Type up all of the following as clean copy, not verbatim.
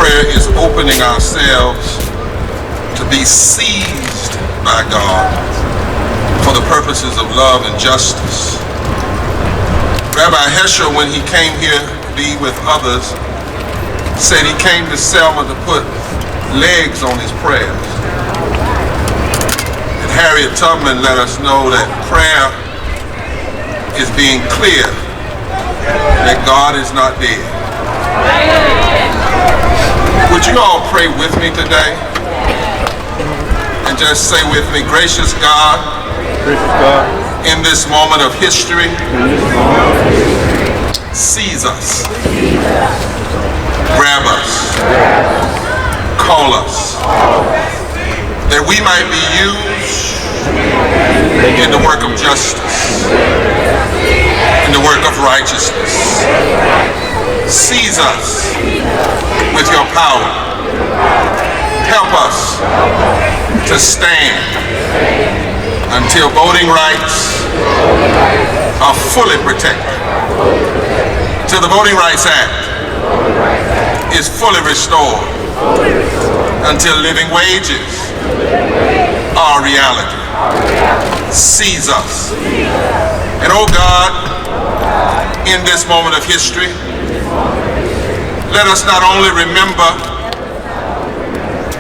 prayer is opening ourselves to be seized by God for the purposes of love and justice. Rabbi Heschel, when he came here to be with others, said he came to Selma to put legs on his prayers. And Harriet Tubman let us know that prayer is being clear that God is not dead. Would you all pray with me today? And just say with me, gracious God, in this moment of history, seize us, grab us, call us, that we might be used in the work of justice, in the work of righteousness. Seize us with your power. Help us to stand until voting rights are fully protected, till the Voting Rights Act is fully restored, until living wages are a reality. Seize us. And oh God, in this moment of history, let us not only remember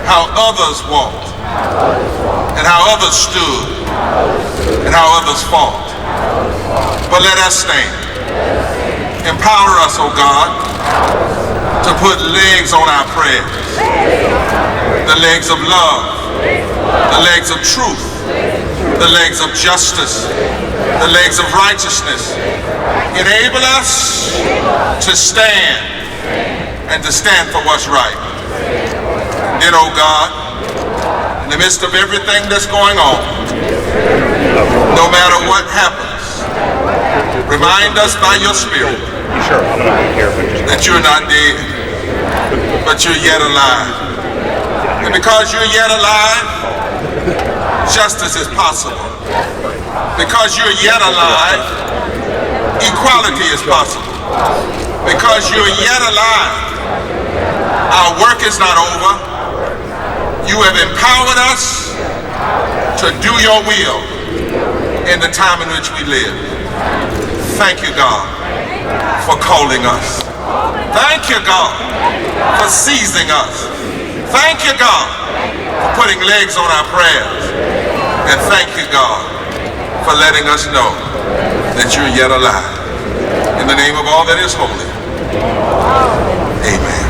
how others walked, and how others stood, and how others fought, but let us stand. Empower us, oh God, to put legs on our prayers, the legs of love, the legs of truth, the legs of justice, the legs of righteousness. Enable us to stand and to stand for what's right. Then, oh God, in the midst of everything that's going on, no matter what happens, remind us by your Spirit that you're not dead, but you're yet alive. And because you're yet alive, justice is possible. Because you're yet alive, equality is possible. Because you're yet alive, our work is not over. You have empowered us to do your will in the time in which we live. Thank you, God, for calling us. Thank you, God, for seizing us. Thank you, God, for putting legs on our prayers. And thank you, God, for letting us know that you're yet alive. In the name of all that is holy, amen.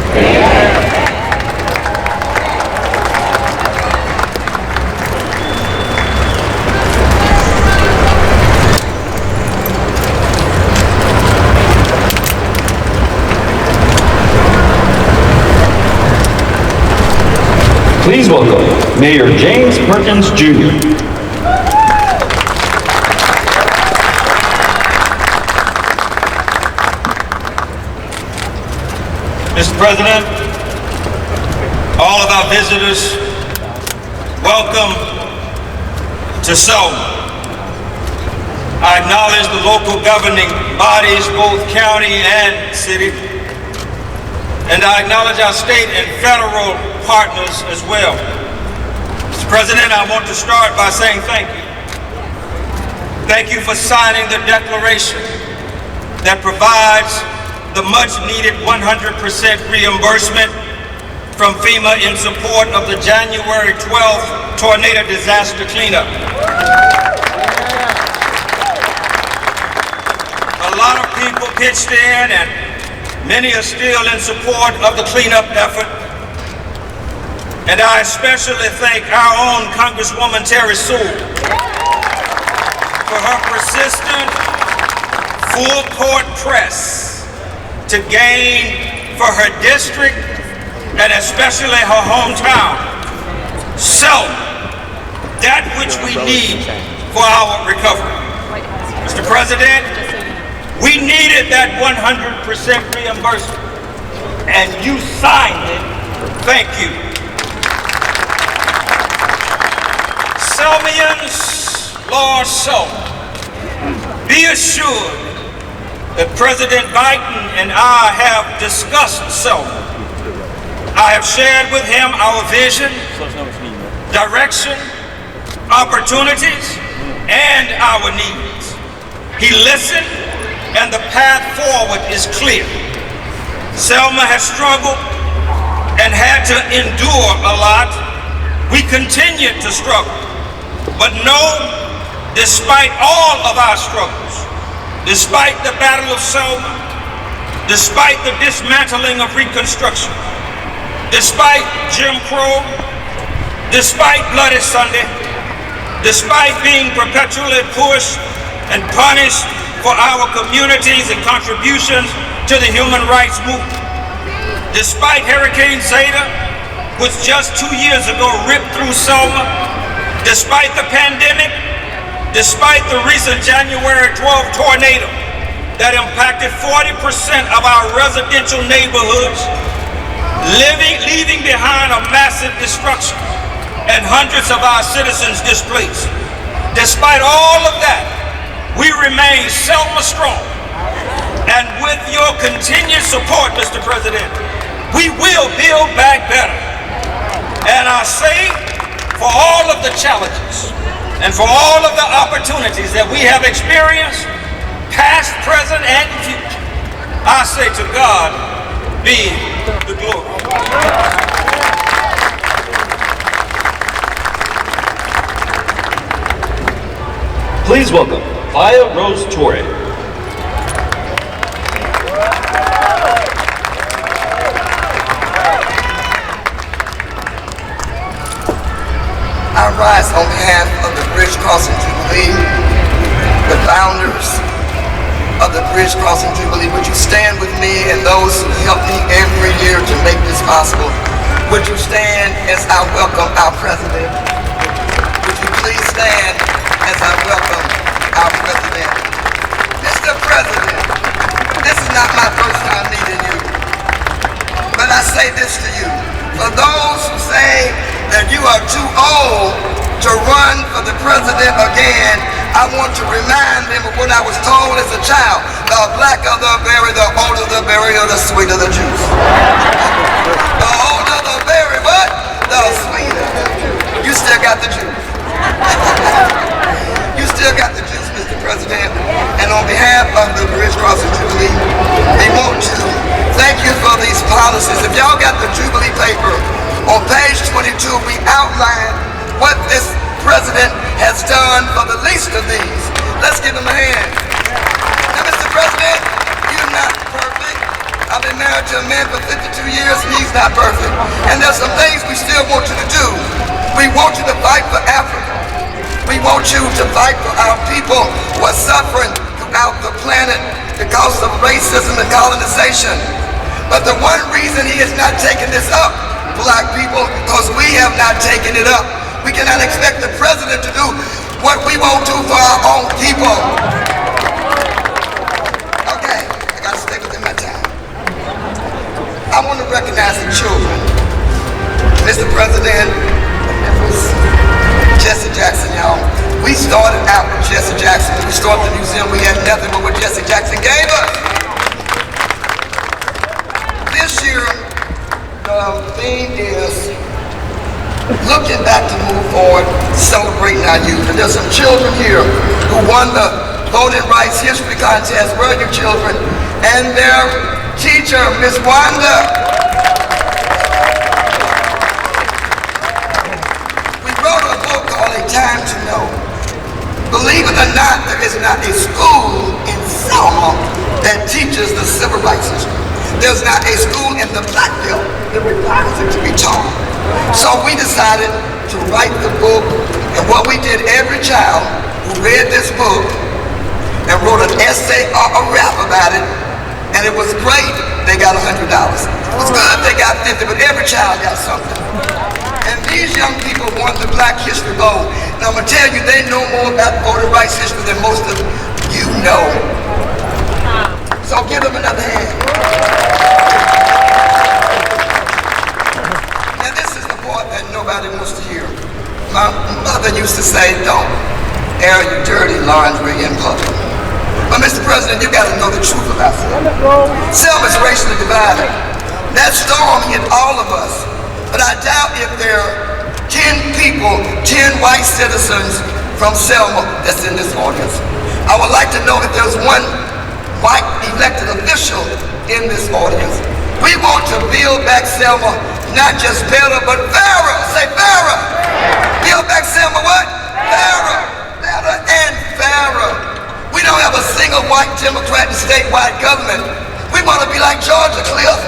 Please welcome Mayor James Perkins, Jr. Mr. President, all of our visitors, welcome to Selma. I acknowledge the local governing bodies, both county and city, and I acknowledge our state and federal partners as well. Mr. President, I want to start by saying thank you. Thank you for signing the declaration that provides the much-needed 100% reimbursement from FEMA in support of the January 12th tornado disaster cleanup. A lot of people pitched in, and many are still in support of the cleanup effort. And I especially thank our own Congresswoman Terry Sewell for her persistent, full-court press to gain for her district and especially her hometown, Selma, that which we need for our recovery. Mr. President, we needed that 100% reimbursement, and you signed it. Thank you. Selmians, Lord Selma, be assured that President Biden and I have discussed Selma, I have shared with him our vision, direction, opportunities, and our needs. He listened, and the path forward is clear. Selma has struggled and had to endure a lot. We continue to struggle, but know, despite all of our struggles, despite the Battle of Selma, despite the dismantling of Reconstruction, despite Jim Crow, despite Bloody Sunday, despite being perpetually pushed and punished for our communities and contributions to the human rights movement, despite Hurricane Zeta, which just 2 years ago ripped through Selma, despite the pandemic, despite the recent January 12 tornado that impacted 40% of our residential neighborhoods, leaving behind a massive destruction and hundreds of our citizens displaced. Despite all of that, we remain Selma strong. And with your continued support, Mr. President, we will build back better. And I say, for all of the challenges and for all of the opportunities that we have experienced, past, present, and future, I say to God be the glory. Please welcome Maya Rose Torre. I rise on behalf of the Bridge Crossing Jubilee, the founders of the Bridge Crossing Jubilee. Would you stand with me and those who help me every year to make this possible? Would you stand as I welcome our president? Would you please stand as I welcome our president? Mr. President, this is not my first time meeting you, but I say this to you. For those who say that you are too old to run for the president again, I want to remind them of what I was told as a child. The blacker the berry, the older the berry, or the sweeter the juice. The older the berry, what? The sweeter. You still got the juice. You still got the juice, Mr. President. And on behalf of the Bridge Crossing Jubilee, we want to thank you for these policies. If y'all got the Jubilee paper, on page 22, we outline what this president has done for the least of these. Let's give him a hand. Now, Mr. President, you're not perfect. I've been married to a man for 52 years, and he's not perfect. And there's some things we still want you to do. We want you to fight for Africa. We want you to fight for our people who are suffering throughout the planet because of racism and colonization. But the one reason he has not taken this up, black people, because we have not taken it up. We cannot expect the president to do what we won't do for our own people. Okay, I gotta stay within my time. I want to recognize the children. Mr. President, Jesse Jackson, y'all. We started out with Jesse Jackson. When we started the museum, we had nothing but what Jesse Jackson gave us. This year, the theme is looking back to move forward, celebrating our youth. And there's some children here who won the Voting Rights History Contest. Where are your children? And their teacher, Miss Wanda. We wrote a book called A Time to Know. Believe it or not, there is not a school in Selma that teaches the civil rights history. There's not a school in the Black Belt that requires it to be taught. So we decided to write the book, and what we did, every child who read this book and wrote an essay or a rap about it, and it was great, they got $100. It was good, they got 50, but every child got something. And these young people won the Black History Bowl. And I'm gonna tell you, they know more about voting rights history than most of you know. So give them another hand. Now this is the part that nobody wants to hear. My mother used to say, don't air your dirty laundry in public. But Mr. President, you gotta know the truth about Selma. Selma's racially divided. That storm hit all of us, but I doubt if there are 10 people, 10 white citizens from Selma that's in this audience. I would like to know if there's one white elected official in this audience. We want to build back Selma, not just better, but fairer. Say fairer. Build back Selma what? Fairer. Better and fairer. We don't have a single white Democrat in statewide government. We want to be like Georgia, Cliff.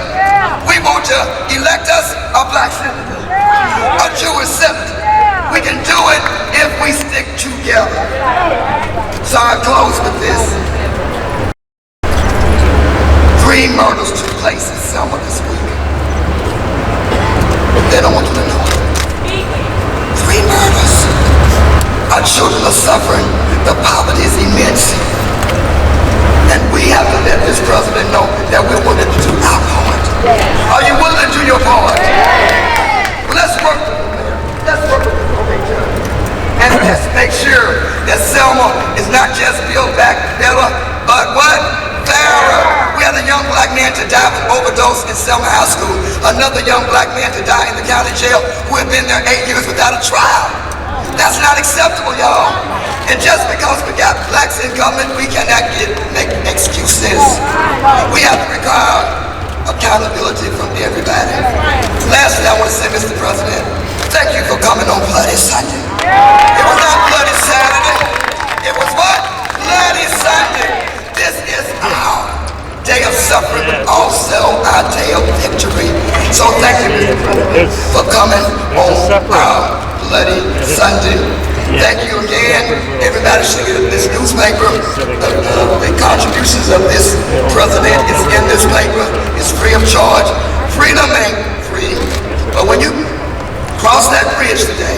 We want to elect us a black senator, a Jewish senator. We can do it if we stick together. So I close with this. 3 murders took place in Selma this week. They don't want you to know it. 3 murders. Our children are suffering. The poverty is immense. And we have to let this president know that we're willing to do our part. Are you willing to do your part? Well, let's work with them, man. Let's work with them. And let's make sure that Selma is not just built back better, but what? Fairer. We had a young black man to die of overdose in Selma High School. Another young black man to die in the county jail who had been there 8 years without a trial. That's not acceptable, y'all. And just because we got blacks in government, we cannot make excuses. We have to require accountability from everybody. Lastly, I want to say, Mr. President, thank you for coming on Bloody Sunday. It was not Bloody Saturday. It was what? Bloody Sunday. This is our day of suffering, but also our day of victory. So thank you, Mr. President, for coming on our Bloody Sunday. Thank you again. Everybody should get this newspaper. The contributions of this president is in this paper. It's free of charge. Freedom ain't free. But when you cross that bridge today,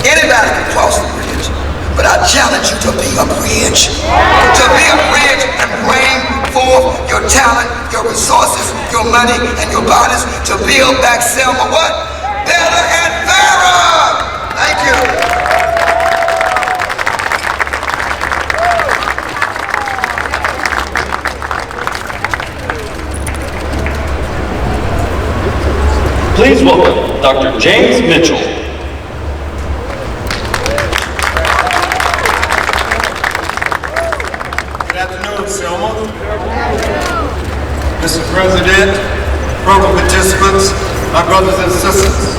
anybody can cross the bridge. But I challenge you to be a bridge. To be a bridge and bring forth your talent, your resources, your money, and your bodies to build back Selma what? Better and fairer. Thank you. Please welcome Dr. James Mitchell. Good afternoon, Selma. Mr. President, program participants, my brothers and sisters.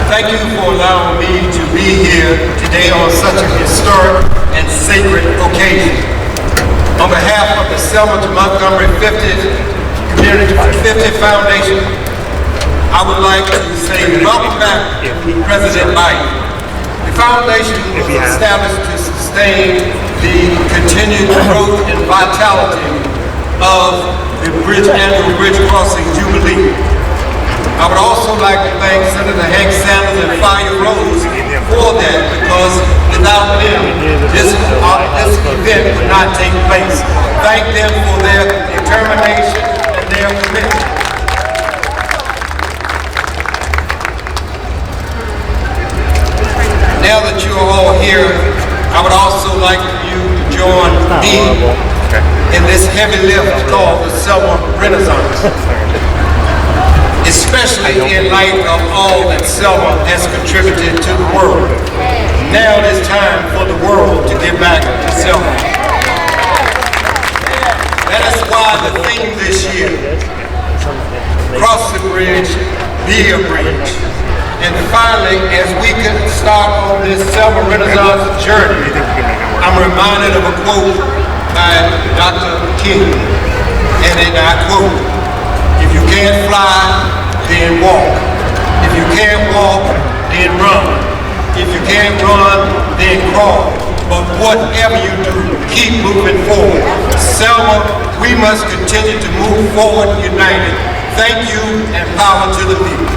Thank you for allowing me to be here today on such a historic and sacred occasion. On behalf of the Selma to Montgomery 50th Community 50 Foundation, I would like to say welcome back, President Biden. The foundation was established to sustain the continued growth and vitality of the annual Bridge Crossing Jubilee. I would also like to thank Senator Hank Sanders and Fire Rose for that, because without them, this event would not take place. Thank them for their determination and their commitment. Now that you are all here, I would also like you to join me in this heavy lift called the Selma Renaissance. Especially in light of all that Selma has contributed to the world. Now it is time for the world to give back to Selma. That is why the theme this year, cross the bridge, be a bridge. And finally, as we can start on this Selma Renaissance journey, I'm reminded of a quote by Dr. King, and I quote, "If you can't fly, then walk. If you can't walk, then run. If you can't run, then crawl. But whatever you do, keep moving forward." Selma, we must continue to move forward united. Thank you, and power to the people.